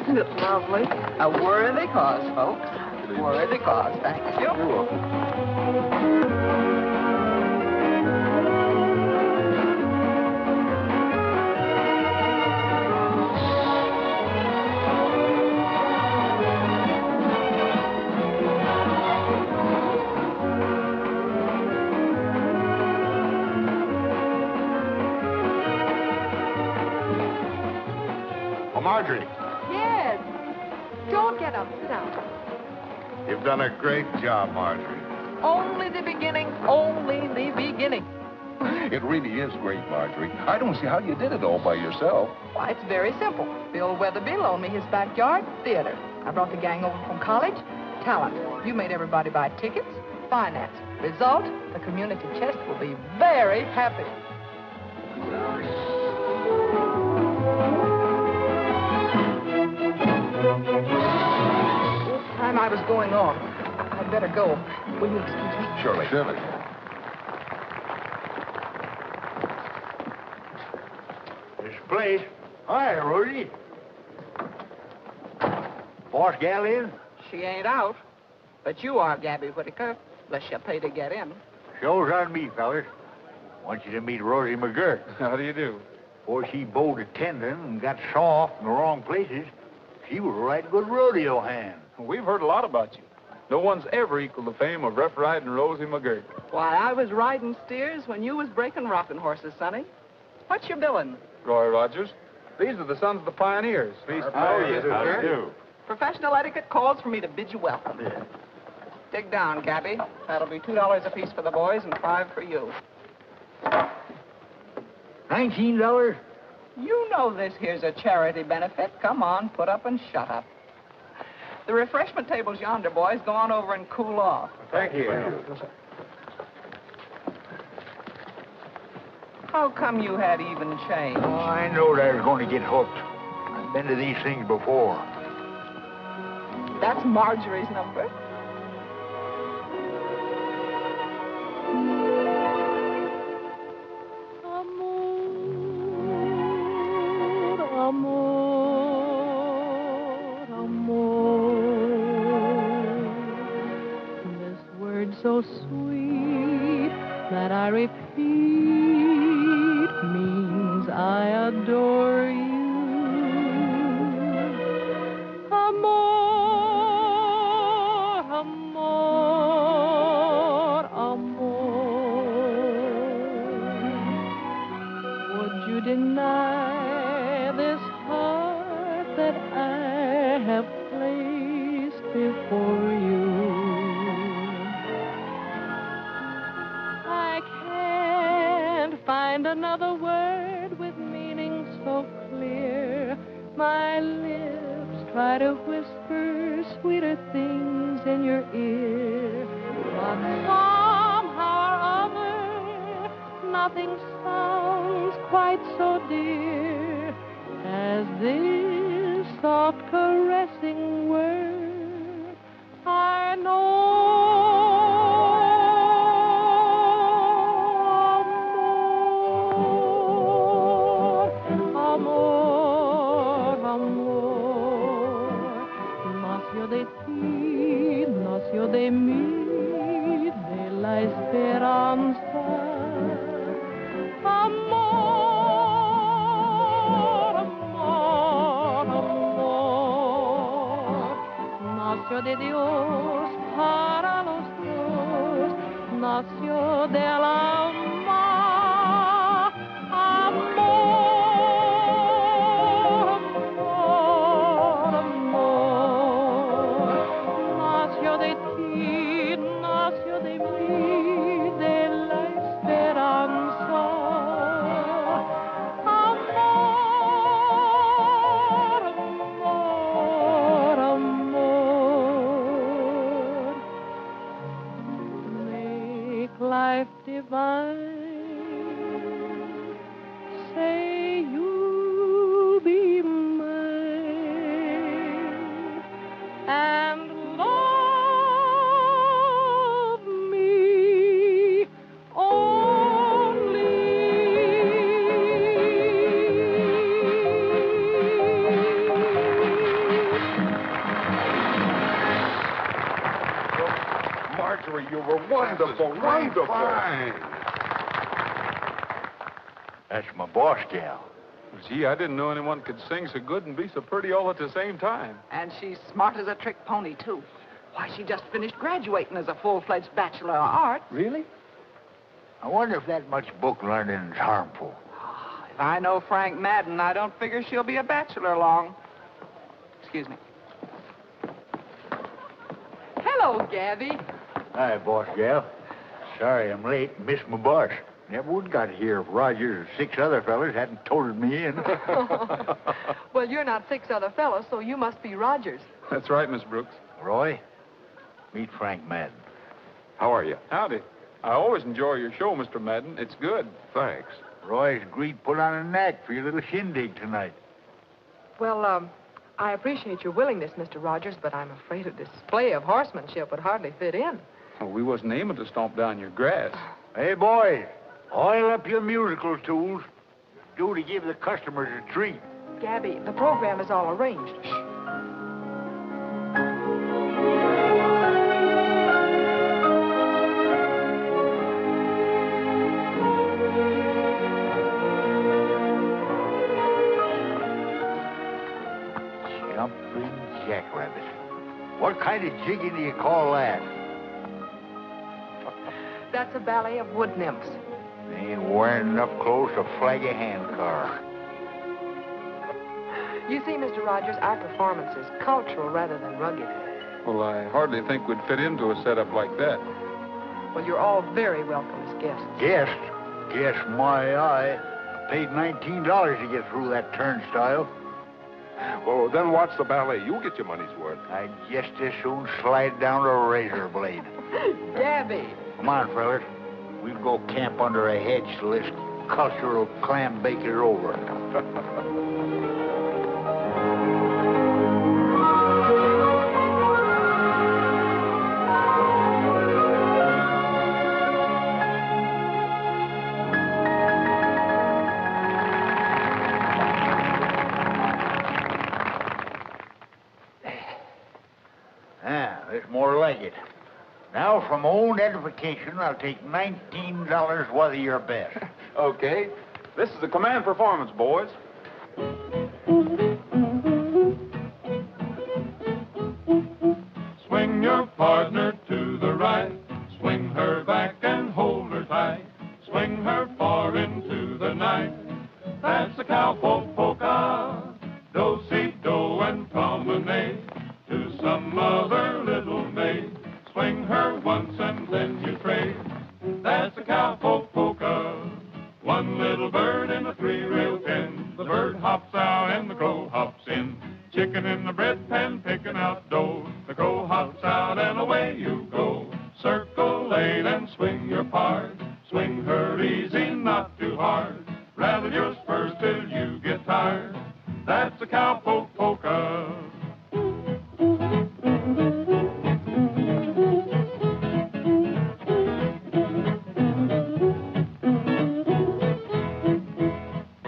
Isn't it lovely? A worthy cause, folks. Worthy cause. Thank you. You're welcome. Marjorie, Yes. Don't get up. Sit down. you've done a great job, Marjorie. Only the beginning. Only the beginning. It really is great, Marjorie. I don't see how you did it all by yourself. Why, it's very simple. Bill Weatherby loaned me his backyard theater. I brought the gang over from college. Talent. You made everybody buy tickets. Finance. Result, the community chest will be very happy. Time I was going on. I'd better go. Will you excuse me? Surely. Surely. This place. Hi, Rosie. Boss gal in? She ain't out. But you are, Gabby Whitaker, unless you pay to get in. Show's on me, fellas. Want you to meet Rosie McGirt. How do you do? Before she bowed a tendon and got soft in the wrong places, she was a right good rodeo hand. We've heard a lot about you. No one's ever equaled the fame of Rough Riding Rosie McGirt. Why, I was riding steers when you was breaking rocking horses, Sonny. What's your billing? Roy Rogers. These are the sons of the pioneers. Please, How do you do, how do sir? you do? Professional etiquette calls for me to bid you welcome. Dig down, Gabby. That'll be $2 apiece for the boys and $5 for you. $19? You know this here's a charity benefit. Come on, put up and shut up. The refreshment table's yonder, boys. Go on over and cool off. Thank you. How come you had even change? Oh, I knowed I was going to get hooked. I've been to these things before. That's Marjorie's number. So sweet that I repeat means I adore you. Amor, amor, amor. Would you deny this heart that I have placed before you? Find another word with meaning so clear. My lips try to whisper sweeter things in your ear. But somehow or other, nothing sounds quite so dear as this soft caressing word. I know. Nació de mí, de la esperanza. Amor, amor, amor. Nació de Dios para los dos. Nació del alma. Life divine. over. Wonderful, wonderful. Fine. That's my boss gal. Gee, I didn't know anyone could sing so good and be so pretty all at the same time. And she's smart as a trick pony, too. Why, she just finished graduating as a full-fledged Bachelor of Arts. Really? I wonder if that much book learning is harmful. If I know Frank Madden, I don't figure she'll be a bachelor long. Excuse me. Hello, Gabby. Hi, boss gal. Sorry I'm late. Missed my bus. Never would got here if Rogers and 6 other fellas hadn't toted me in. Well, you're not 6 other fellows, so you must be Rogers. That's right, Miss Brooks. Roy, meet Frank Madden. How are you? Howdy. I always enjoy your show, Mr. Madden. It's good. Thanks. Roy's agreed to put on a knack for your little shindig tonight. Well, I appreciate your willingness, Mr. Rogers, but I'm afraid a display of horsemanship would hardly fit in. Well, we wasn't aiming to stomp down your grass. Hey, boys, oil up your musical tools. Do to give the customers a treat. Gabby, the program is all arranged. Jumping jackrabbit. What kind of jigging do you call that? That's a ballet of wood nymphs. They ain't wearing enough clothes to flag a handcar. You see, Mr. Rogers, our performance is cultural rather than rugged. Well, I hardly think we'd fit into a setup like that. Well, you're all very welcome as guests. Guest? Guess my eye. I paid $19 to get through that turnstile. Well, then watch the ballet. You'll get your money's worth. I'd just as soon slide down a razor blade. Gabby! Come on, fellas. We'll go camp under a hedge till this cultural clam bake is over. There's more like it. Now, for my own edification, I'll take $19 worth of your best. Okay. This is the command performance, boys. Swing your partner to the right. Swing her back and hold her tight. Swing her far into the night. That's the cowpoke polka. Do-si-do and promenade to some other little maid. Swing her once and then you trade. That's the cowpoke polka. One little bird in a 3-rail pen. The bird hops out and the crow hops in. Chicken in the bread pan picking out dough. The crow hops out and away you go. Circle lane and swing your part. Swing her easy, not too hard. Rattle your spurs till you get tired. That's the cowpoke polka.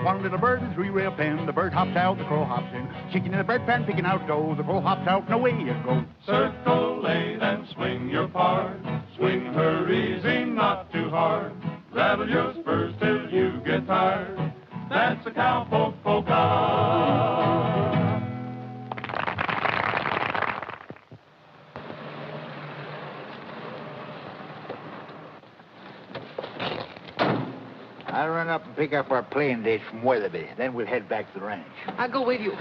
One little bird in a 3-rail pen. The bird hops out, the crow hops in. Chicken in the bread pan picking out dough. The crow hops out and away you go. Circle lane and swing your part. Swing her easy, not too hard. Rattle your spurs till you get tired. That's the cowpoke polka. I'll run up and pick up our playing dates from Weatherby. Then we'll head back to the ranch. I'll go with you.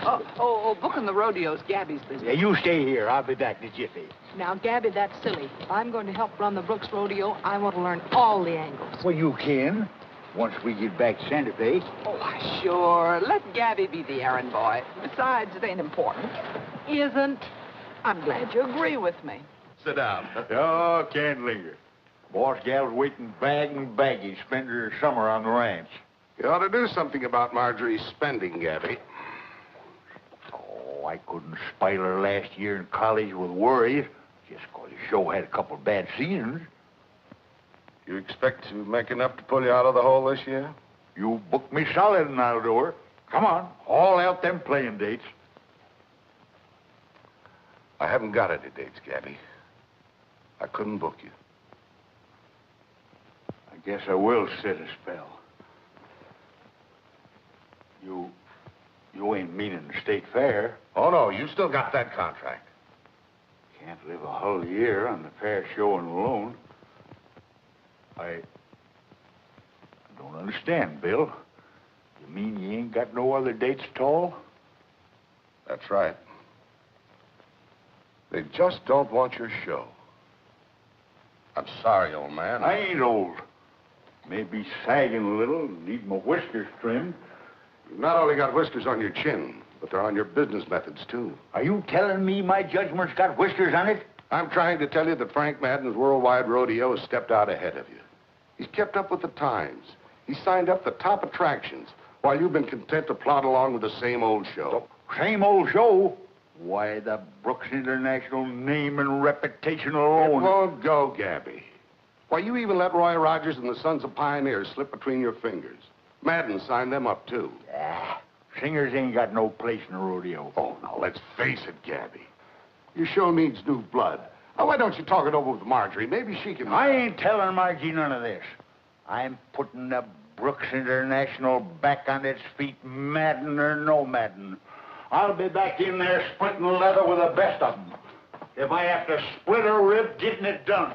Booking the rodeo's Gabby's business. Yeah, you stay here. I'll be back in a jiffy. Now, Gabby, that's silly. If I'm going to help run the Brooks Rodeo, I want to learn all the angles. Well, you can. Once we get back to Santa Fe. Oh, sure. Let Gabby be the errand boy. Besides, it ain't important. Isn't? I'm glad you agree with me. Sit down. Oh, can't linger. Boss gal's waiting bag and baggage, spend her summer on the ranch. You ought to do something about Marjorie's spending, Gabby. Oh, I couldn't spile her last year in college with worries, just 'cause the show had a couple of bad seasons. You expect to make enough to pull you out of the hole this year? You book me solid and I'll do her. Come on, haul out them playing dates. I haven't got any dates, Gabby. I couldn't book you. Guess I will sit a spell. You ain't meaning the state fair. Oh, no, you still got that contract. Can't live a whole year on the fair showing alone. I don't understand, Bill. You mean you ain't got no other dates at all? That's right. They just don't want your show. I'm sorry, old man. I ain't old. Maybe sagging a little, need my whiskers trimmed. You've not only got whiskers on your chin, but they're on your business methods, too. Are you telling me my judgment's got whiskers on it? I'm trying to tell you that Frank Madden's worldwide rodeo has stepped out ahead of you. He's kept up with the times. He's signed up the top attractions, while you've been content to plod along with the same old show. Same old show? Why, the Brooks International name and reputation alone. It won't go, Gabby. Why, you even let Roy Rogers and the Sons of Pioneers slip between your fingers. Madden signed them up, too. Singers ain't got no place in a rodeo. Oh, now, let's face it, Gabby. Your show needs new blood. Now, why don't you talk it over with Marjorie? Maybe she can... I ain't telling Margie none of this. I'm putting the Brooks International back on its feet, Madden or no Madden. I'll be back in there splitting leather with the best of them. If I have to split a rib, getting it done.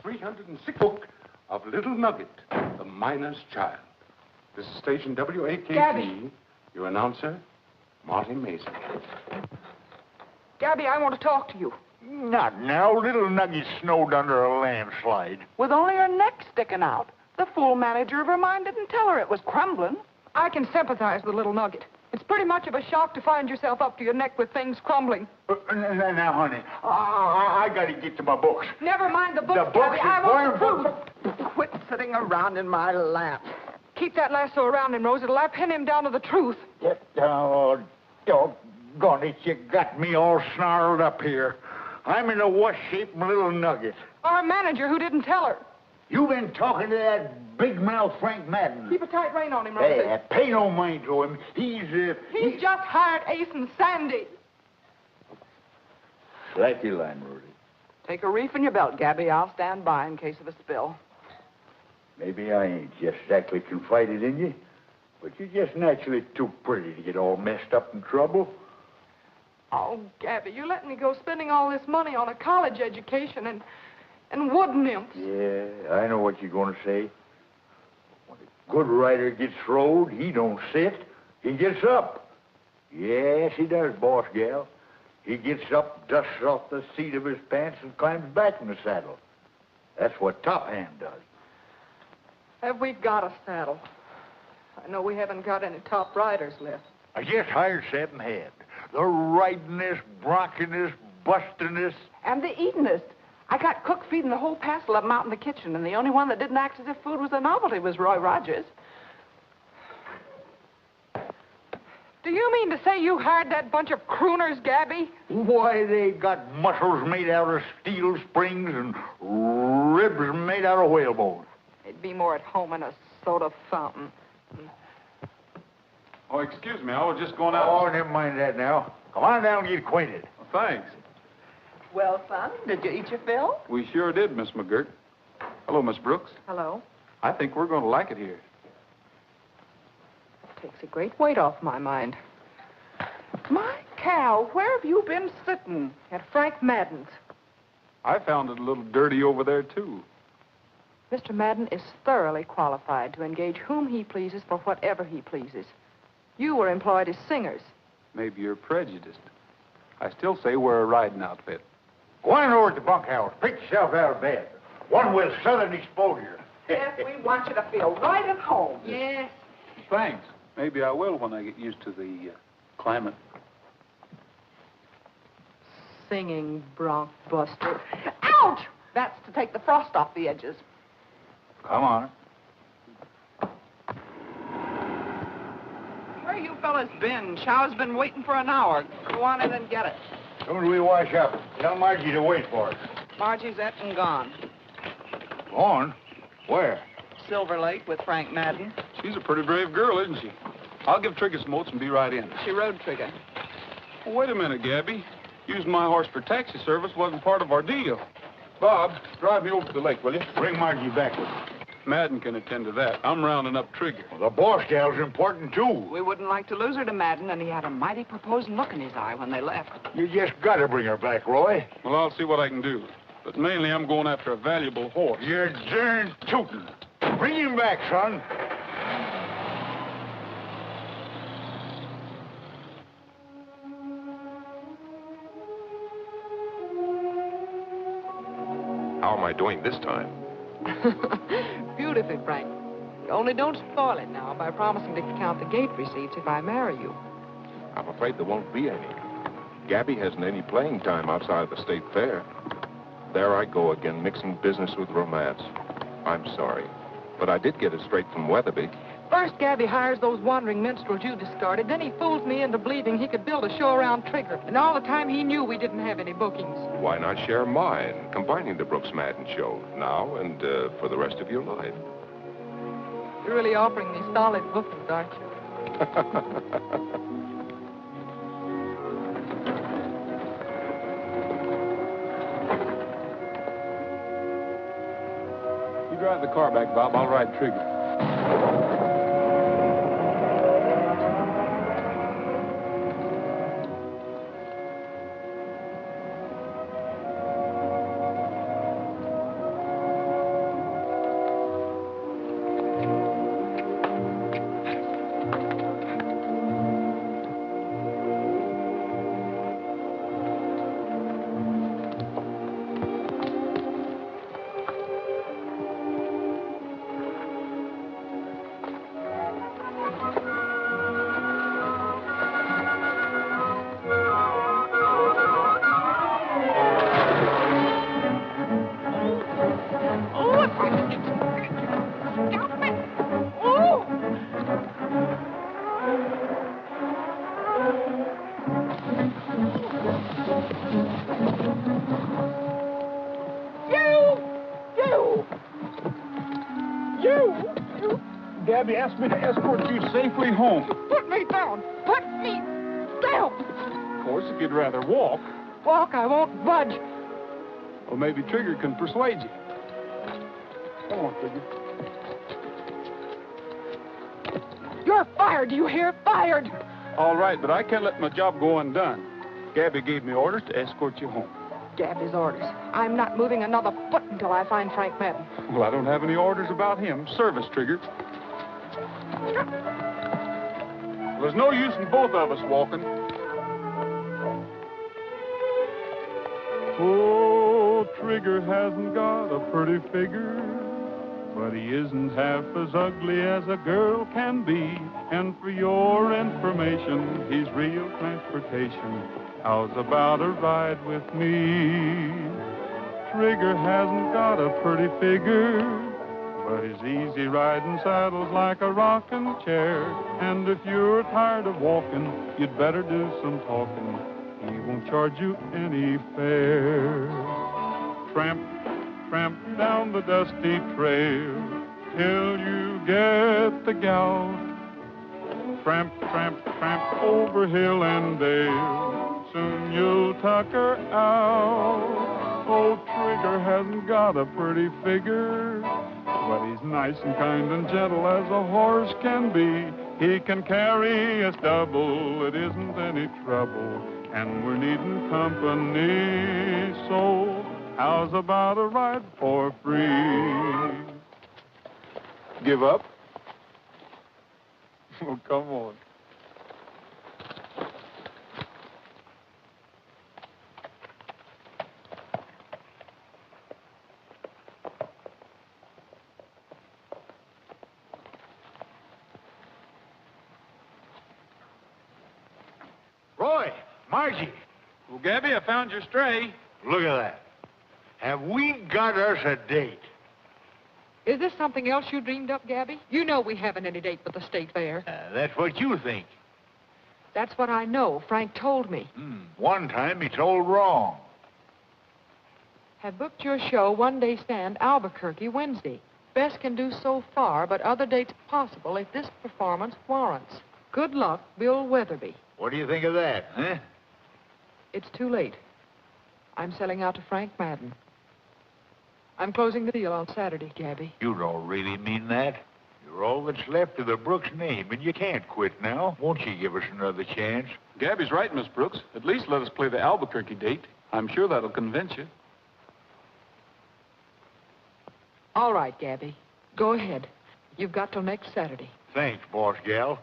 306 book of Little Nugget, the Miner's Child. This is station WAKT. Gabby. Your announcer, Marty Mason. Gabby, I want to talk to you. Not now. Little Nugget snowed under a landslide. With only her neck sticking out. The fool manager of her mine didn't tell her it was crumbling. I can sympathize with little Nugget. It's pretty much of a shock to find yourself up to your neck with things crumbling. Now, honey, I got to get to my books. Never mind the books, The books Gabby. I want the is truth. Quit sitting around in my lap. Keep that lasso around him, Rose. It'll pin him down to the truth. Oh, doggone it, you got me all snarled up here. I'm in a wash shape, little Nugget. Our manager who didn't tell her. You've been talking to that big mouth Frank Madden. Keep a tight rein on him, Rose. Hey, pay no mind to him. He's just hired Ace and Sandy. Slap your line, Rosie. Take a reef in your belt, Gabby. I'll stand by in case of a spill. Maybe I ain't just exactly confided in you, but you're just naturally too pretty to get all messed up in trouble. Oh, Gabby, you're letting me go spending all this money on a college education and wood nymphs. Yeah, I know what you're going to say. When a good rider gets rode, he don't sit. He gets up. Yes, he does, boss gal. He gets up, dusts off the seat of his pants, and climbs back in the saddle. That's what Top Hand does. Have we got a saddle? I know we haven't got any top riders left. I just hired 7 head. The ridingest, bronchingest, bustingest. And the eatingest. I got cook feeding the whole passel of them out in the kitchen, and the only one that didn't act as if food was a novelty was Roy Rogers. Do you mean to say you hired that bunch of crooners, Gabby? Why, they got muscles made out of steel springs and ribs made out of whalebone. They'd be more at home in a soda fountain. Oh, excuse me. I was just going out. Oh, never mind that now. Come on down and get acquainted. Well, thanks. Well, son, did you eat your fill? We sure did, Miss McGirt. Hello, Miss Brooks. Hello. I think we're going to like it here. Takes a great weight off my mind. My cow, where have you been sitting? At Frank Madden's. I found it a little dirty over there, too. Mr. Madden is thoroughly qualified to engage whom he pleases for whatever he pleases. You were employed as singers. Maybe you're prejudiced. I still say we're a riding outfit. Go on over to the bunkhouse. Pick yourself out of bed. One with southern exposure. Yes, we want you to feel right at home. Yes. Thanks. Maybe I will when I get used to the climate. Singing bronc buster. Ouch! That's to take the frost off the edges. Come on. Where you fellas been? Shower's been waiting for an hour. Go on in and get it. As soon as we wash up, tell Margie to wait for us. Margie's et and gone. Gone? Where? Silver Lake with Frank Madden. She's a pretty brave girl, isn't she? I'll give Trigger some oats and be right in. She rode Trigger. Well, wait a minute, Gabby. Using my horse for taxi service wasn't part of our deal. Bob, drive me over to the lake, will you? Bring Margie back with you. Madden can attend to that. I'm rounding up Trigger. The boss gal's important, too. We wouldn't like to lose her to Madden, and he had a mighty proposing look in his eye when they left. You just gotta bring her back, Roy. Well, I'll see what I can do. But mainly, I'm going after a valuable horse. You're darn tootin'. Bring him back, son. How am I doing this time? Beautifully, Frank. Only don't spoil it now by promising to count the gate receipts if I marry you. I'm afraid there won't be any. Gabby hasn't any playing time outside of the state fair. There I go again, mixing business with romance. I'm sorry, but I did get it straight from Weatherby. First, Gabby hires those wandering minstrels you discarded. Then he fools me into believing he could build a show around Trigger. And all the time he knew we didn't have any bookings. Why not share mine, combining the Brooks Madden show now and for the rest of your life? You're really offering me solid bookings, aren't you? You drive the car back, Bob. I'll ride Trigger. Gabby asked me to escort you safely home. Put me down! Put me down! Of course, if you'd rather walk. Walk, I won't budge. Well, maybe Trigger can persuade you. Come on, Trigger. You're fired, do you hear? Fired! All right, but I can't let my job go undone. Gabby gave me orders to escort you home. Gabby's orders. I'm not moving another foot until I find Frank Madden. Well, I don't have any orders about him. Service, Trigger. There's no use in both of us walking. Oh, Trigger hasn't got a pretty figure, but he isn't half as ugly as a girl can be. And for your information, he's real transportation. How's about a ride with me? Trigger hasn't got a pretty figure, but his easy riding saddle's like a rocking chair. And if you're tired of walking, you'd better do some talking. He won't charge you any fare. Tramp, tramp down the dusty trail till you get the gal. Tramp, tramp, tramp over hill and dale. Soon you'll tuck her out. Oh, Trigger hasn't got a pretty figure, but he's nice and kind and gentle as a horse can be. He can carry us double, it isn't any trouble, and we're needing company. So how's about a ride for free? Give up? Oh, come on. Roy, Margie. Well, Gabby, I found your stray. Look at that. Have we got us a date? Is this something else you dreamed up, Gabby? You know we haven't any date but the state fair. That's what you think. That's what I know. Frank told me. One time he told wrong. Have booked your show one-day stand, Albuquerque, Wednesday. Best can do so far, but other dates possible if this performance warrants. Good luck, Bill Weatherby. What do you think of that, huh? It's too late. I'm selling out to Frank Madden. I'm closing the deal on Saturday, Gabby. You don't really mean that. You're all that's left of the Brooks name, and you can't quit now. Won't you give us another chance? Gabby's right, Miss Brooks. At least let us play the Albuquerque date. I'm sure that'll convince you. All right, Gabby. Go ahead. You've got till next Saturday. Thanks, boss gal.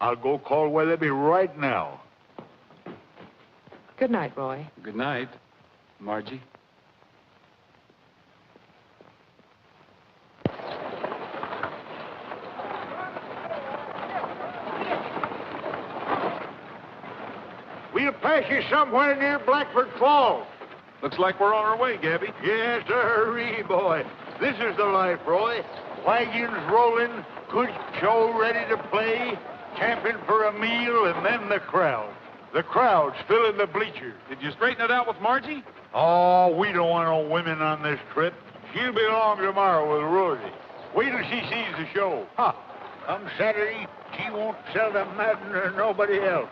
I'll go call Weatherby right now. Good night, Roy. Good night, Margie. We'll pass you somewhere near Blackford Falls. Looks like we're on our way, Gabby. Yes, sir, boy. This is the life, Roy. Wagons rolling, good show ready to play, camping for a meal, and then the crowd. The crowd's filling the bleachers. Did you straighten it out with Margie? Oh, we don't want no women on this trip. She'll be along tomorrow with Rosie. Wait till she sees the show. Ha! Come Saturday, she won't sell to Madden or nobody else.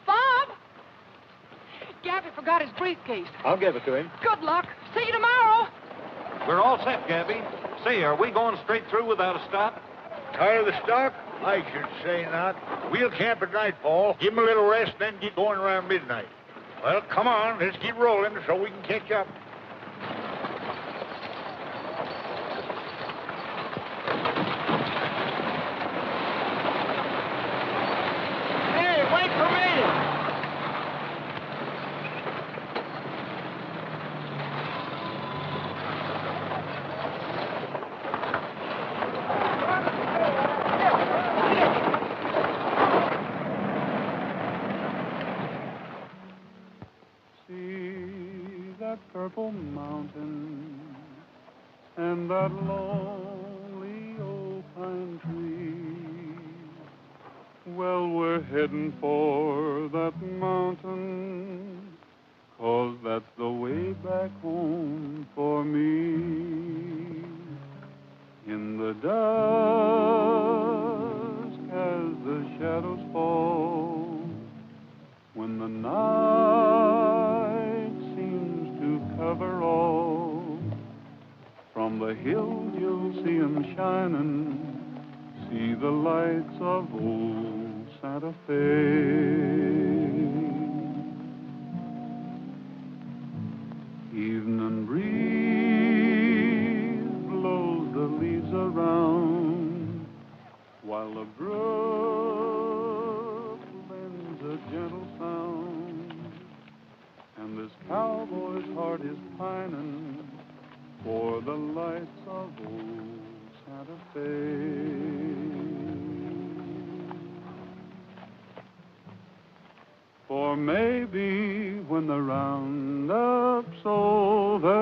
Bob! Gabby forgot his briefcase. I'll give it to him. Good luck. See you tomorrow. We're all set, Gabby. Say, are we going straight through without a stop? Tired of the stock? I should say not. We'll camp at nightfall, give 'em a little rest, then get going around midnight. Well, come on, let's keep rolling so we can catch up. Hey, wait for me! Purple mountain and that lonely old pine tree. Well, we're heading for that mountain, 'cause that's the way back home for me. In the dusk as the shadows fall, when the night seems to cover all, from the hills you'll see 'em shining, see the lights of old Santa Fe. Evening breeze blows the leaves around, while the brook lends a gentle sound, and this cowboy's heart is pining for the lights of old Santa Fe. For maybe when the roundup's over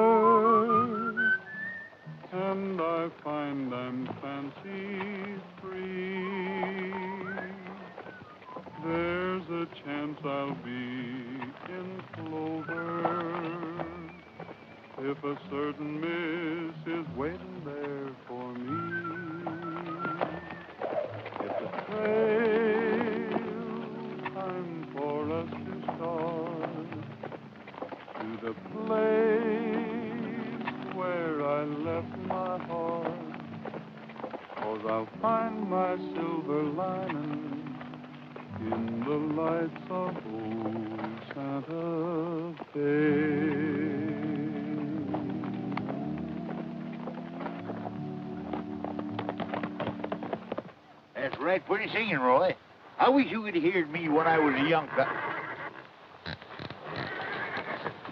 and I find I'm fancy free, there's a chance I'll be in clover if a certain miss is waiting there for me. It's a trail time for us to start to the place where I left my heart, 'cause I'll find my silver lining in the lights of old Santa Fe. That's right, pretty singing, Roy. I wish you could have heard me when I was a young fella.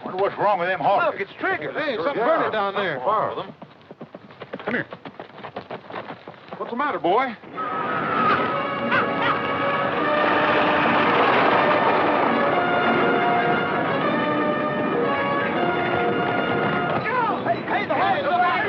Wonder what's wrong with them horses. Look, it's Trigger. Hey, something burning down there. Borrow them. Come here. What's the matter, boy? Hey, the horses are back!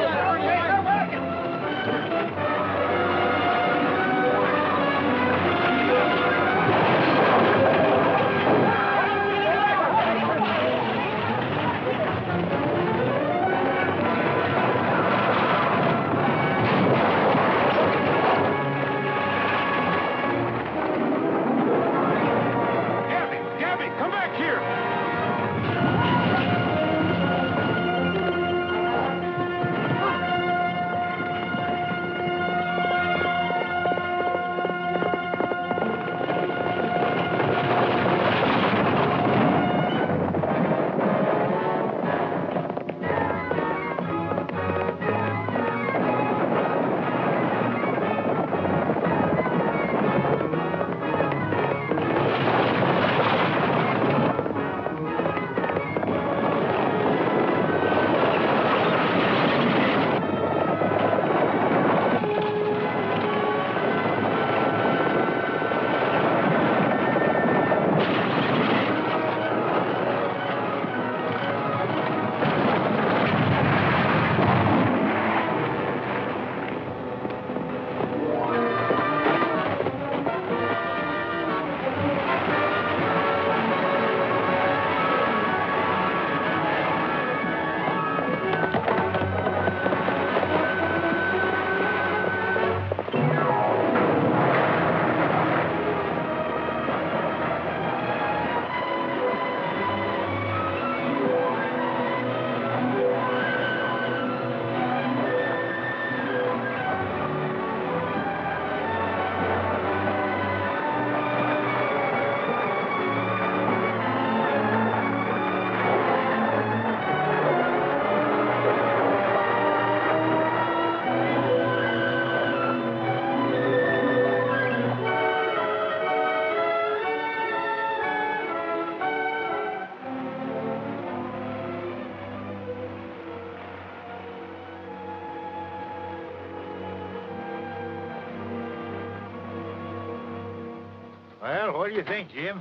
Well, what do you think, Jim?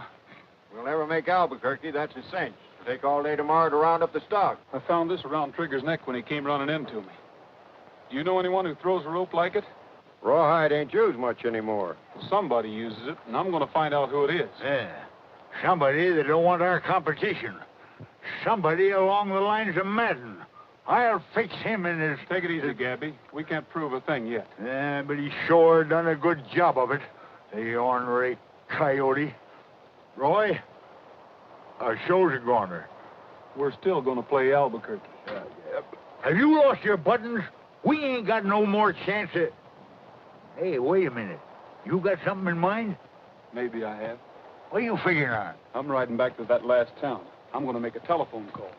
We'll never make Albuquerque, that's a cinch. It'll take all day tomorrow to round up the stock. I found this around Trigger's neck when he came running into me. Do you know anyone who throws a rope like it? Rawhide ain't used much anymore. Somebody uses it, and I'm going to find out who it is. Yeah. Somebody that don't want our competition. Somebody along the lines of Madden. I'll fix him in his... Take it easy, Gabby. We can't prove a thing yet. Yeah, but he sure done a good job of it. The ornery coyote. Roy, our show's a goner. We're still going to play Albuquerque. Have you lost your buttons? We ain't got no more chance of... Hey, wait a minute. You got something in mind? Maybe I have. What are you figuring on? I'm riding back to that last town. I'm going to make a telephone call.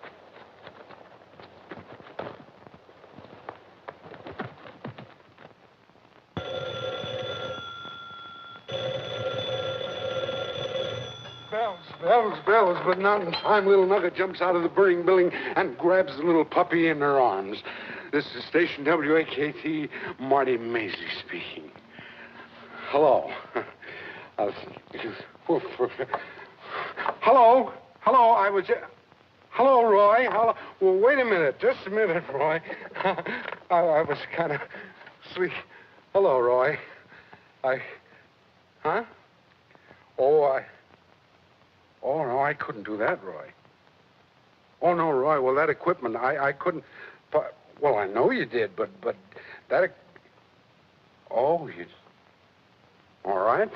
Bells, but not in time. Little Nugget jumps out of the burning building and grabs the little puppy in her arms. This is Station WAKT, Marty Maisley speaking. Hello. Hello, I was... Hello, Roy. Hello. Well, wait a minute. Just a minute, Roy. I was kind of sleep. Hello, Roy. Huh? Oh, no, I couldn't do that, Roy. Oh, no, Roy, well, that equipment, I couldn't... Well, I know you did, but that... Oh, you... All right.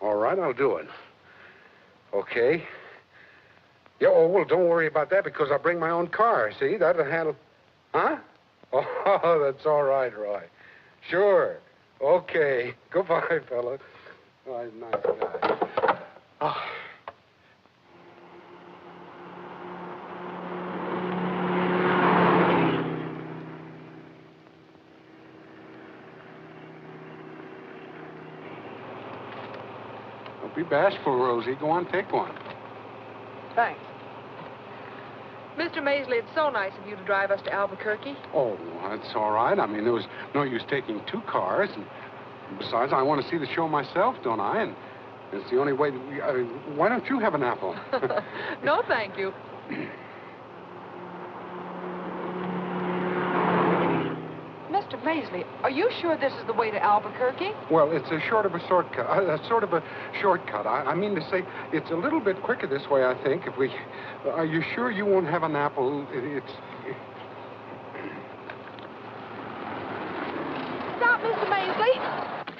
All right, I'll do it. Okay. Yeah, oh, well, don't worry about that, because I'll bring my own car, see? That'll handle... Huh? Oh, that's all right, Roy. Sure. Okay. Goodbye, fella. Oh, he's a nice guy. Oh. Don't be bashful, Rosie. Go on, take one. Thanks. Mr. Maisley, it's so nice of you to drive us to Albuquerque. Oh, that's all right. I mean, there was no use taking two cars. And besides, I want to see the show myself, don't I? And it's the only way that we... why don't you have an apple? No, thank you. Mr. Maisley, are you sure this is the way to Albuquerque? Well, it's a sort of a shortcut. I mean to say, it's a little bit quicker this way, I think. If we... Are you sure you won't have an apple? Stop, Mr. Maisley.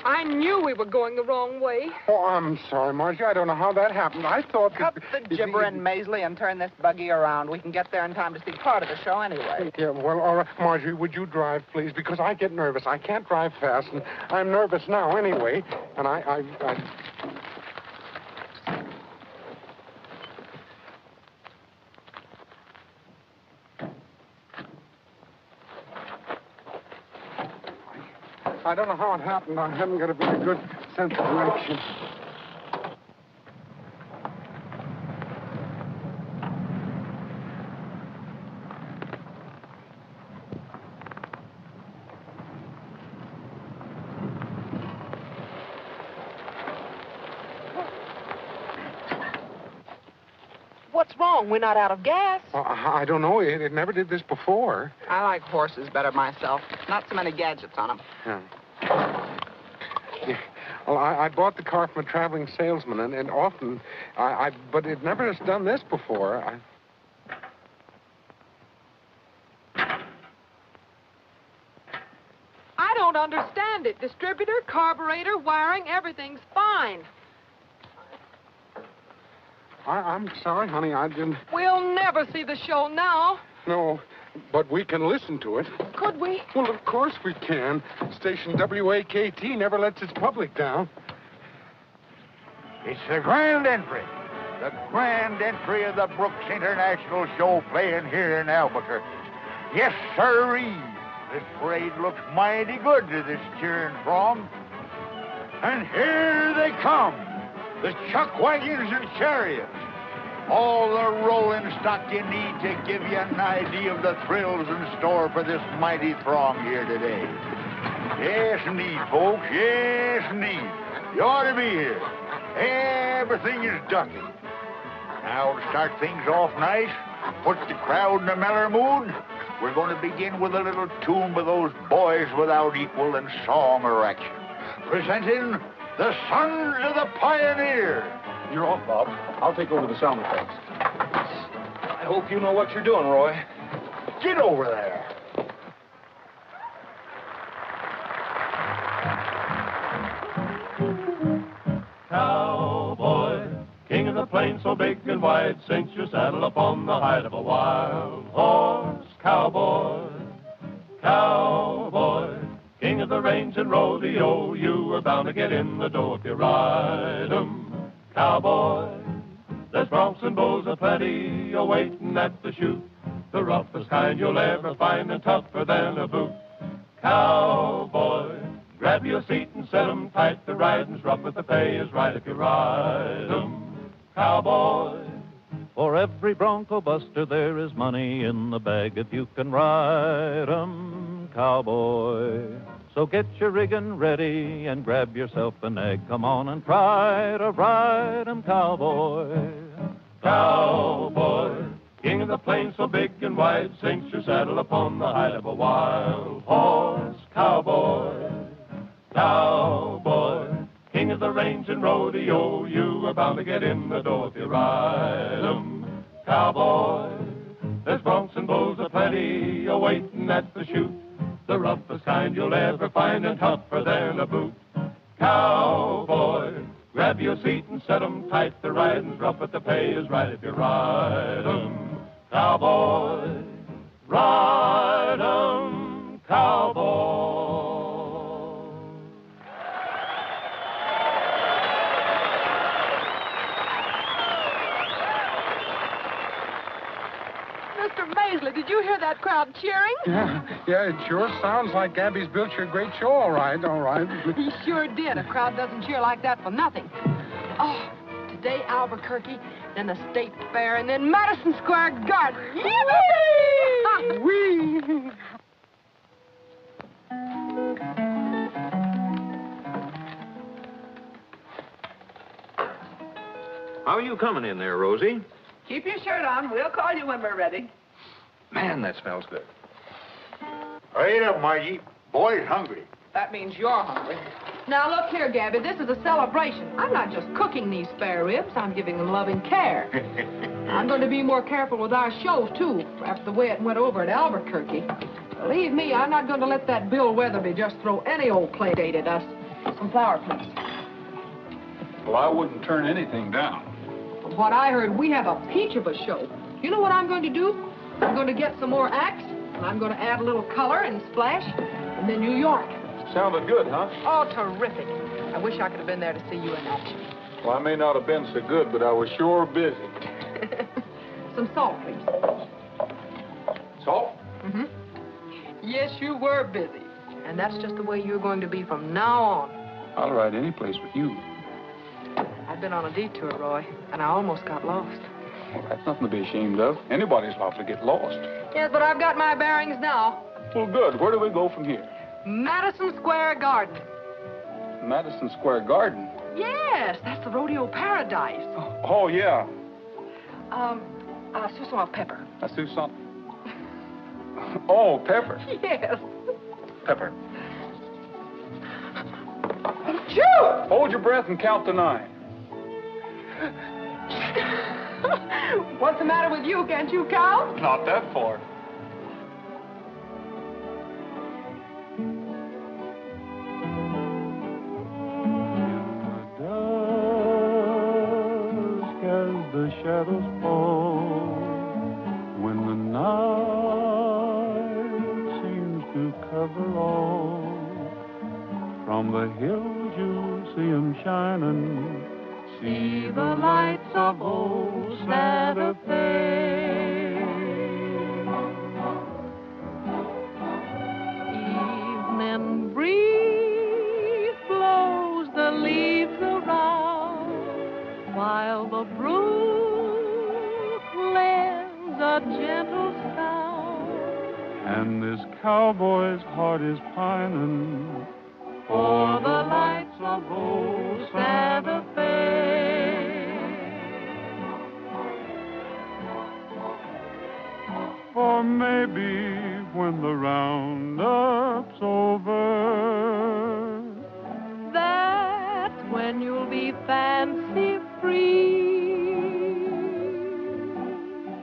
I knew we were going the wrong way. Oh, I'm sorry, Margie. I don't know how that happened. I thought... Cut the gibbering, Maisley, and turn this buggy around. We can get there in time to see part of the show anyway. Yeah, well, all right. Margie, would you drive, please? Because I get nervous. I can't drive fast, and I'm nervous now anyway. And I don't know how it happened. I haven't got a very good sense of direction. What's wrong? We're not out of gas. I don't know. It never did this before. I like horses better myself. Not so many gadgets on them. Yeah. Well, I bought the car from a traveling salesman, and often, but it never has done this before. I don't understand it. Distributor, carburetor, wiring, everything's fine. I'm sorry, honey, I didn't... We'll never see the show now. No, but we can listen to it. Could we? Well, of course we can. Station WAKT never lets its public down. It's the grand entry. The grand entry of the Brooks International Show playing here in Albuquerque. Yes, sirree. This parade looks mighty good to this cheering throng. And here they come. The chuck wagons and chariots. All the rolling stock you need to give you an idea of the thrills in store for this mighty throng here today. Yes, indeed, folks. Yes, indeed. You ought to be here. Everything is ducking. Now, to start things off nice, put the crowd in a mellow mood, we're going to begin with a little tune by those boys without equal in song or action. Presenting the Sons of the Pioneer. You're off, Bob. I'll take over the sound effects. I hope you know what you're doing, Roy. Get over there. Cowboy, king of the plains so big and wide, cinch your saddle upon the hide of a wild horse. Cowboy, cowboy, king of the range and rodeo, you are bound to get in the dough if you ride 'em. Cowboy, there's broncs and bulls aplenty a-waiting at the chute, the roughest kind you'll ever find and tougher than a boot. Cowboy, grab your seat and set 'em tight. The riding's rough, but the pay is right if you ride 'em. Cowboy, For every bronco buster, there is money in the bag if you can ride 'em, cowboy. So get your rigging ready and grab yourself a nag. Come on and try to ride 'em, cowboy. cowboy, king of the plains so big and wide, cinch your saddle upon the hide of a wild horse. Cowboy, cowboy, king of the range and rodeo, you are bound to get in the dough if you ride 'em. Cowboy, there's broncs and bulls aplenty a-waiting at the chute, the roughest kind you'll ever find and tougher than a boot. Cowboy, grab your seat and set 'em tight. The riding's rough, but the pay is right if you ride 'em. Cowboy, ride 'em, cowboy. Mr. Maisley, did you hear that crowd cheering? Yeah, it sure sounds like Gabby's built you a great show, all right, all right. He sure did. A crowd doesn't cheer like that for nothing. Oh, today Albuquerque, then the State Fair, and then Madison Square Garden. Yippee! Whee! How are you coming in there, Rosie? Keep your shirt on. We'll call you when we're ready. Man, that smells good. Hurry up, Margie. Boy's hungry. That means you're hungry. Now, look here, Gabby. This is a celebration. I'm not just cooking these spare ribs. I'm giving them loving care. I'm going to be more careful with our show, too, after the way it went over at Albuquerque. Believe me, I'm not going to let that Bill Weatherby just throw any old play date at us. Some flour, please. Well, I wouldn't turn anything down. From what I heard, we have a peach of a show. You know what I'm going to do? I'm going to get some more acts, and I'm going to add a little color and splash, and then New York. Sounded good, huh? Oh, terrific. I wish I could have been there to see you in action. Well, I may not have been so good, but I was sure busy. Some salt, please. Salt? Mm-hmm. Yes, you were busy. And that's just the way you're going to be from now on. I'll ride any place with you. I've been on a detour, Roy, and I almost got lost. Well, that's nothing to be ashamed of. Anybody's liable to get lost. Yes, but I've got my bearings now. Well, good. Where do we go from here? Madison Square Garden. Madison Square Garden? Yes, that's the rodeo paradise. Oh, yeah. Susan pepper. I see something. Oh, pepper. Yes. Pepper. Shoo! Hold your breath and count to 9. What's the matter with you? Can't you count? Not that far. As the shadows fall, when the night seems to cover all, from the hills you'll see 'em shining. See the lights of old Santa Fe. Evening breeze blows the leaves around, while the brook lends a gentle sound. And this cowboy's heart is pining For the lights of old Santa Fe. then you'll be fancy free.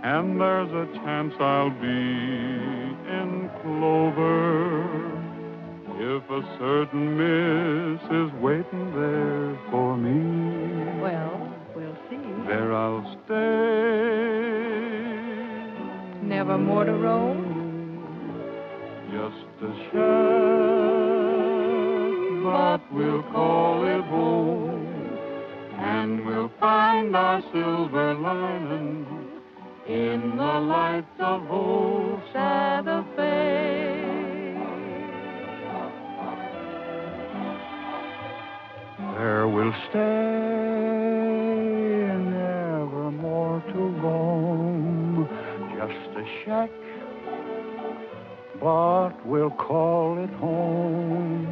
And there's a chance I'll be in clover if a certain miss is waiting there for me. Well, we'll see. There I'll stay. Never more to roam? Just a shack, but we'll call it home. And we'll find our silver lining in the lights of old Santa Fe. There we'll stay, never more to roam. Just a shack, but we'll call it home.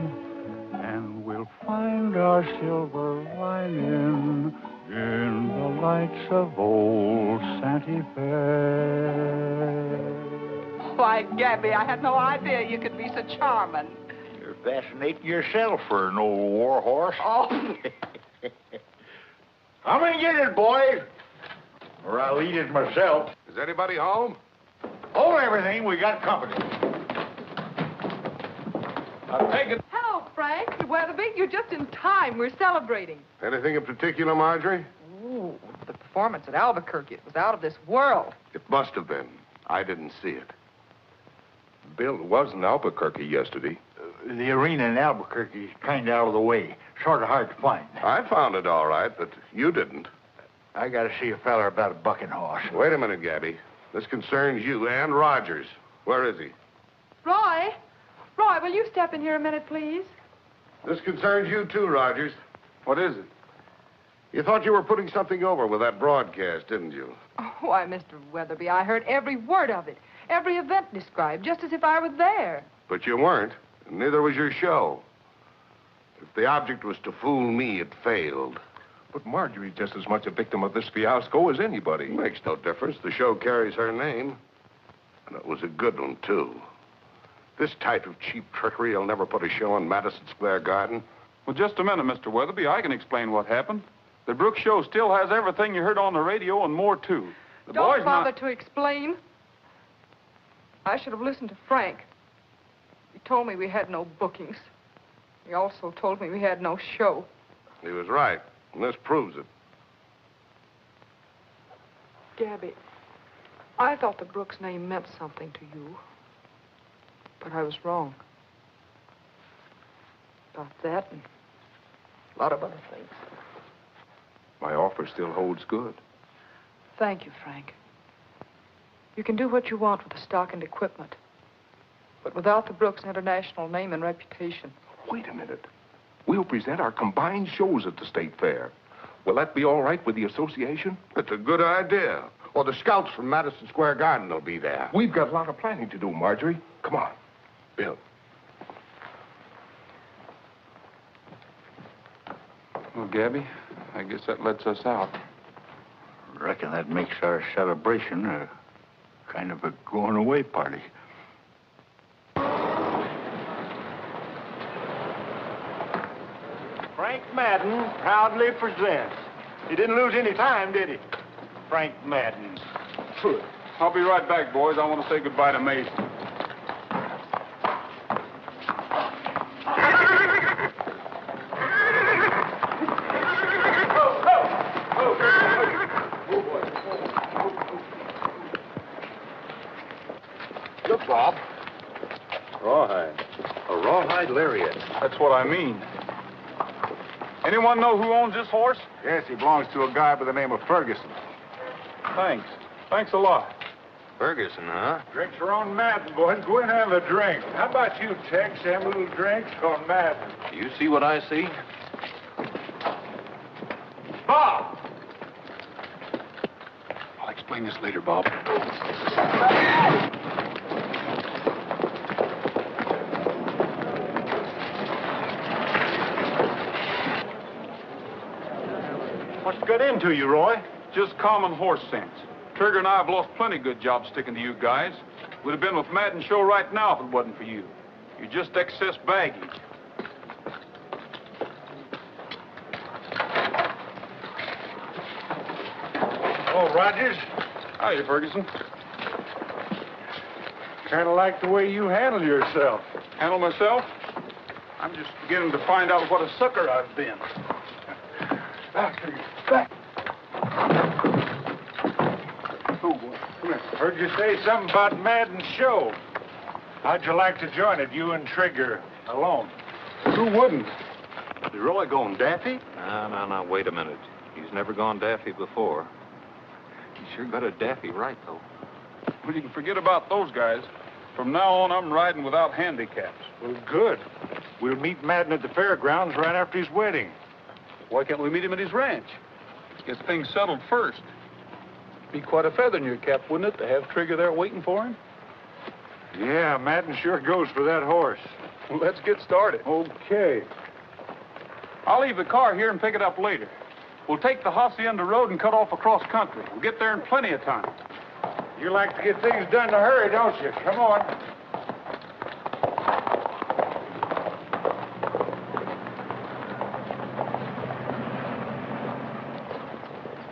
And we'll find our silver lining in the lights of old Santa Fe. Why, Gabby, I had no idea you could be so charming. You're fascinating yourself for an old war horse. Oh. Come and get it, boys, or I'll eat it myself. Is anybody home? Hold everything, we got company. I'll take it. Hello, Frank. Weatherby, you're just in time. We're celebrating. Anything in particular, Marjorie? Ooh, the performance at Albuquerque, it was out of this world. It must have been. I didn't see it. Bill was in Albuquerque yesterday. The arena in Albuquerque is kind of out of the way. Sort of hard to find. I found it all right, but you didn't. I got to see a feller about a bucking horse. Wait a minute, Gabby. This concerns you and Rogers. Where is he? Roy, will you step in here a minute, please? This concerns you too, Rogers. What is it? You thought you were putting something over with that broadcast, didn't you? Oh, why, Mr. Weatherby, I heard every word of it. Every event described, just as if I was there. But you weren't, and neither was your show. If the object was to fool me, it failed. But Marjorie's just as much a victim of this fiasco as anybody. Makes no difference. The show carries her name. And it was a good one, too. This type of cheap trickery will never put a show in Madison Square Garden. Well, just a minute, Mr. Weatherby. I can explain what happened. The Brooks show still has everything you heard on the radio and more, too. The Don't boys bother to explain. I should have listened to Frank. He told me we had no bookings. He also told me we had no show. He was right, and this proves it. Gabby, I thought the Brooks name meant something to you. But I was wrong. About that and a lot of other things. My offer still holds good. Thank you, Frank. You can do what you want with the stock and equipment. But without the Brooks International name and reputation. Wait a minute. We'll present our combined shows at the State Fair. Will that be all right with the association? It's a good idea. Or the scouts from Madison Square Garden will be there. We've got a lot of planning to do, Marjorie. Come on. Bill. Well, Gabby, I guess that lets us out. Reckon that makes our celebration a kind of a going-away party. Frank Madden proudly presents. He didn't lose any time, did he? Frank Madden. Good. I'll be right back, boys. I want to say goodbye to Mason. Look, Bob. Rawhide. A rawhide lariat. That's what I mean. Anyone know who owns this horse? Yes, he belongs to a guy by the name of Ferguson. Thanks. Thanks a lot. Ferguson, huh? Drinks are on Madden, boys. Go and have a drink. How about you, Tex? Have a little drinks on Madden. You see what I see? Bob! I'll explain this later, Bob. What's got into you, Roy? Just common horse sense. Trigger and I have lost plenty good jobs sticking to you guys. We'd have been with Madden Show right now if it wasn't for you. You're just excess baggage. Oh, Rogers. Hiya, Ferguson. Kind of like the way you handle yourself. Handle myself? I'm just beginning to find out what a sucker I've been. Back. Oh, boy. Come here. Heard you say something about Madden's show. How'd you like to join it, you and Trigger alone? Who wouldn't? Is Roy going daffy? No, wait a minute. He's never gone daffy before. He sure got a daffy right, though. Well, you can forget about those guys. From now on, I'm riding without handicaps. Well, good. We'll meet Madden at the fairgrounds right after his wedding. Why can't we meet him at his ranch? Get things settled first. Be quite a feather in your cap, wouldn't it, to have Trigger there waiting for him? Yeah, Madden sure goes for that horse. Well, let's get started. Okay. I'll leave the car here and pick it up later. We'll take the Hacienda Road and cut off across country. We'll get there in plenty of time. You like to get things done in a hurry, don't you? Come on.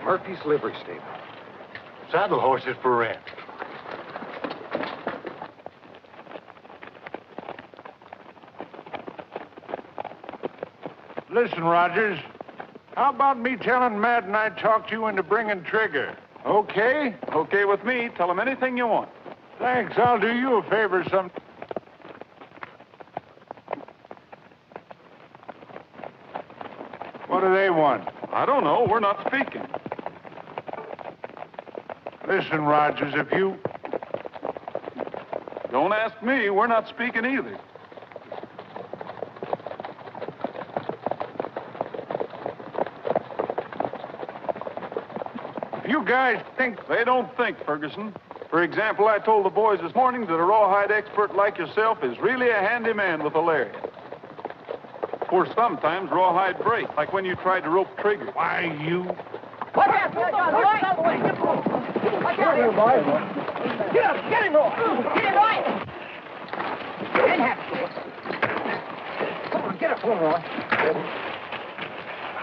Murphy's livery stable. Saddle horses for rent. Listen, Rogers. How about me telling Madden I talked you into bringing Trigger? Okay? Okay with me. Tell him anything you want. Thanks. I'll do you a favor some... What do they want? I don't know. We're not speaking. Listen, Rogers, if you... Don't ask me. We're not speaking either. You guys think... They don't think, Ferguson. For example, I told the boys this morning that a rawhide expert like yourself is really a handy man with a lariat. Of course, sometimes rawhide break, like when you tried to rope Trigger. Why, you... What happened? Get him, boy. Get up, get him, boy. Get him, boy. Get him, come on, get up, Roy.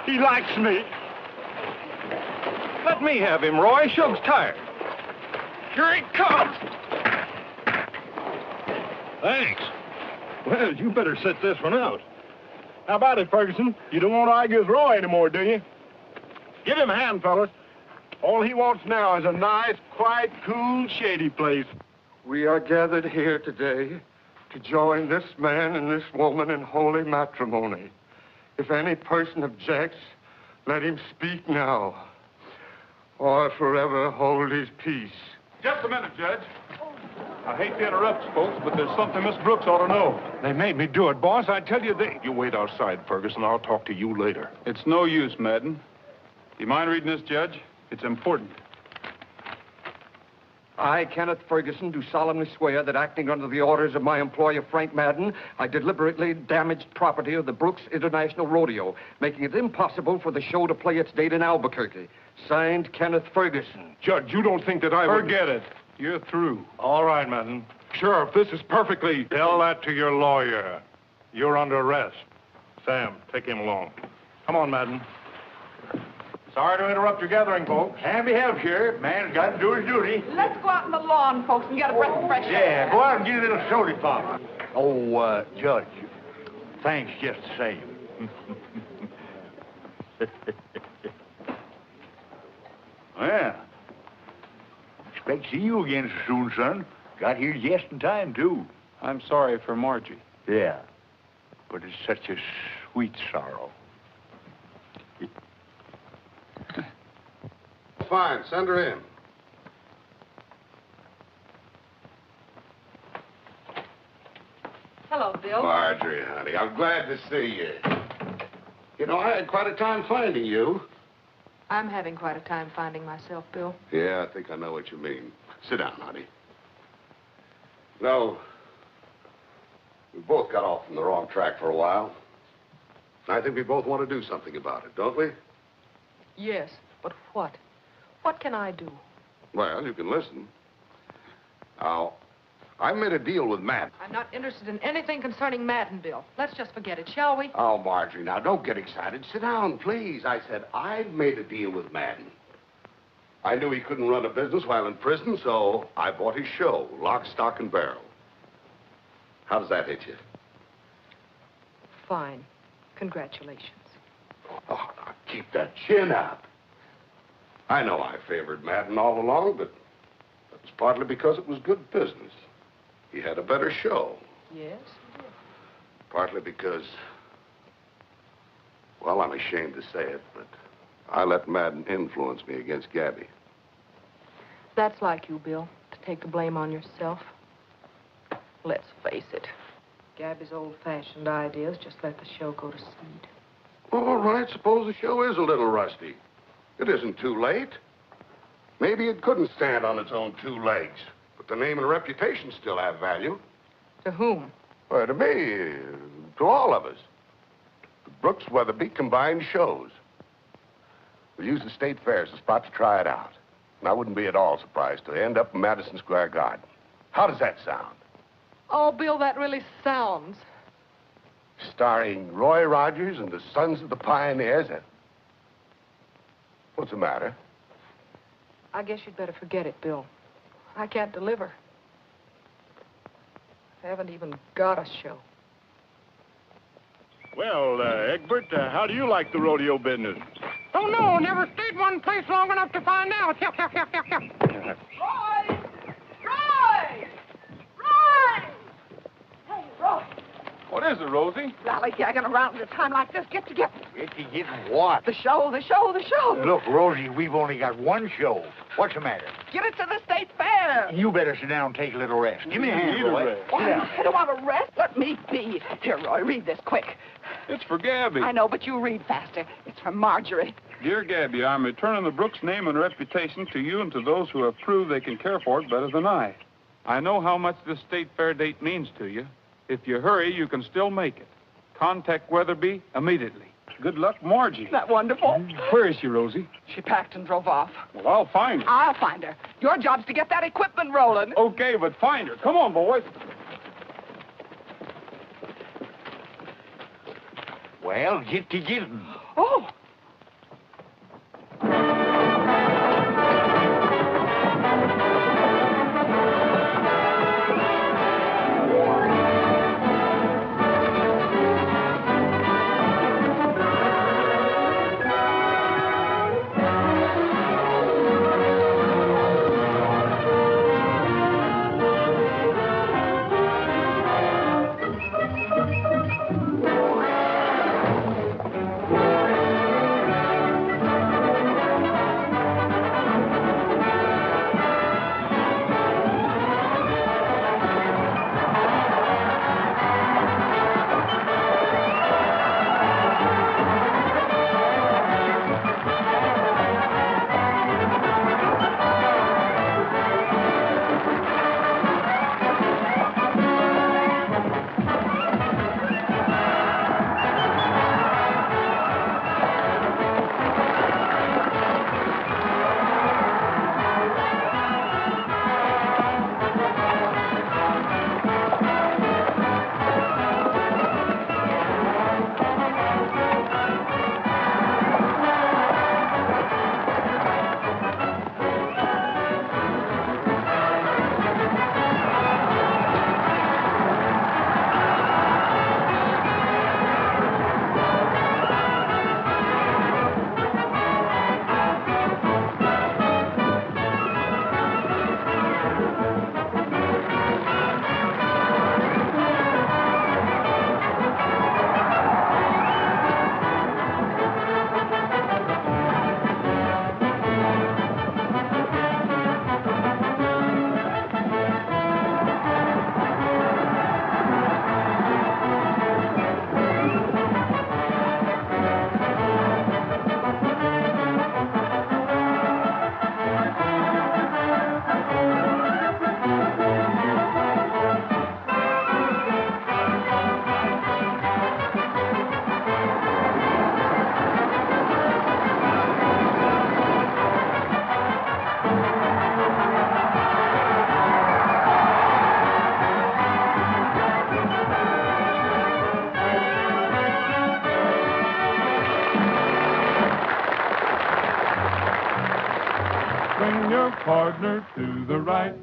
He likes me. Let me have him, Roy. Shug's tired. Here he comes. Thanks. Well, you better sit this one out. How about it, Ferguson? You don't want to argue with Roy anymore, do you? Give him a hand, fellas. All he wants now is a nice, quiet, cool, shady place. We are gathered here today to join this man and this woman in holy matrimony. If any person objects, let him speak now, or forever hold his peace. Just a minute, Judge. I hate to interrupt you folks, but there's something Miss Brooks ought to know. They made me do it, boss. I tell you, You wait outside, Ferguson. I'll talk to you later. It's no use, Madden. Do you mind reading this, Judge? It's important. I, Kenneth Ferguson, do solemnly swear that acting under the orders of my employer, Frank Madden, I deliberately damaged property of the Brooks International Rodeo, making it impossible for the show to play its date in Albuquerque. Signed, Kenneth Ferguson. Judge, you don't think that I would... Forget it. You're through. All right, Madden. Sheriff, this is perfectly... Tell that to your lawyer. You're under arrest. Sam, take him along. Come on, Madden. Sorry to interrupt your gathering, folks. Hand me help, Sheriff. Man's got to do his duty. Let's go out on the lawn, folks, and get a breath of fresh air. Yeah, go out and get a little soda pop. Oh, Judge, thanks just the same. Well, expect to see you again soon, son. Got here just in time, too. I'm sorry for Margie. Yeah, but it's such a sweet sorrow. Fine, send her in. Hello, Bill. Marjorie, honey, I'm glad to see you. You know, I had quite a time finding you. I'm having quite a time finding myself, Bill. Yeah, I think I know what you mean. Sit down, honey. No, we both got off from the wrong track for a while. I think we both want to do something about it, don't we? Yes, but what? What can I do? Well, you can listen. Now, I made a deal with Matt. I'm not interested in anything concerning Madden, Bill. Let's just forget it, shall we? Oh, Marjorie, now, don't get excited. Sit down, please. I said I've made a deal with Madden. I knew he couldn't run a business while in prison, so I bought his show, Lock, Stock, and Barrel. How does that hit you? Fine. Congratulations. Oh, now keep that chin up. I know I favored Madden all along, but that was partly because it was good business. He had a better show. Yes? Partly because, well, I'm ashamed to say it, but I let Madden influence me against Gabby. That's like you, Bill, to take the blame on yourself. Let's face it. Gabby's old-fashioned ideas just let the show go to seed. All right, suppose the show is a little rusty. It isn't too late. Maybe it couldn't stand on its own two legs, but the name and reputation still have value. To whom? Well, to me, to all of us. The Brooks Weatherby combined shows. We'll use the State Fair as a spot to try it out. And I wouldn't be at all surprised to end up in Madison Square Garden. How does that sound? Oh, Bill, that really sounds. Starring Roy Rogers and the Sons of the Pioneers. What's the matter? I guess you'd better forget it, Bill. I can't deliver. I haven't even got a show. Well, Egbert, how do you like the rodeo business? Oh, no, never stayed one place long enough to find out. Roy! Roy! Roy! Hey, Roy. What is it, Rosie? Lollygagging around at a time like this. Get together. Get to getting what? The show. Look, Rosie, we've only got one show. What's the matter? Get it to the State Fair. You better sit down and take a little rest. Give me a hand, Roy. Sit down. I don't want to rest. Let me be. Here, Roy, read this quick. It's for Gabby. I know, but you read faster. It's from Marjorie. Dear Gabby, I'm returning the Brooks name and reputation to you and to those who have proved they can care for it better than I. I know how much this State Fair date means to you. If you hurry, you can still make it. Contact Weatherby immediately. Good luck, Margie. Isn't that wonderful? Where is she, Rosie? She packed and drove off. Well, I'll find her. I'll find her. Your job's to get that equipment rolling. Okay, but find her. Come on, boys. Well, get to getting. Oh. swing your partner to the right.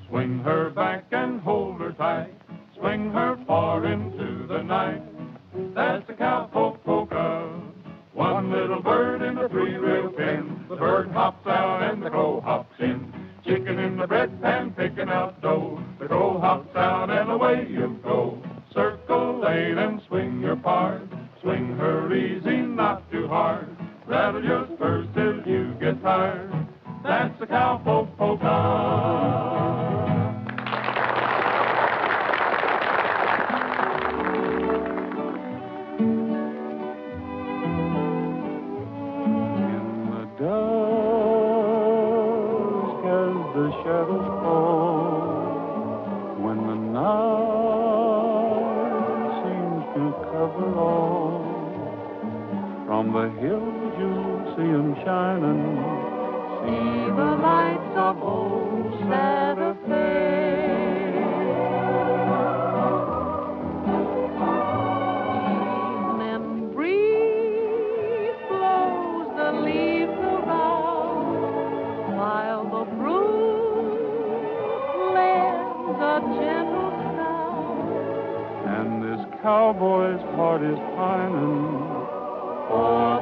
Swing her back and hold her tight. Swing her far into the night. That's the cowpoke polka. One little bird in a three-reel pin. The bird hops out and the crow hops in. Chicken in the bread pan picking out dough. The crow hops out and away you go. Circle 8 and swing your part. Swing her easy, not too hard. Rattle your spurs till you get tired. That's the cowpoke polka. Shadows fall when the night seems to cover all. From the hills you'll see 'em shining. See the lights of old Santa Fe. Evening breeze blows the leaves around while the breeze a gentle sound. And this cowboy's heart is pining for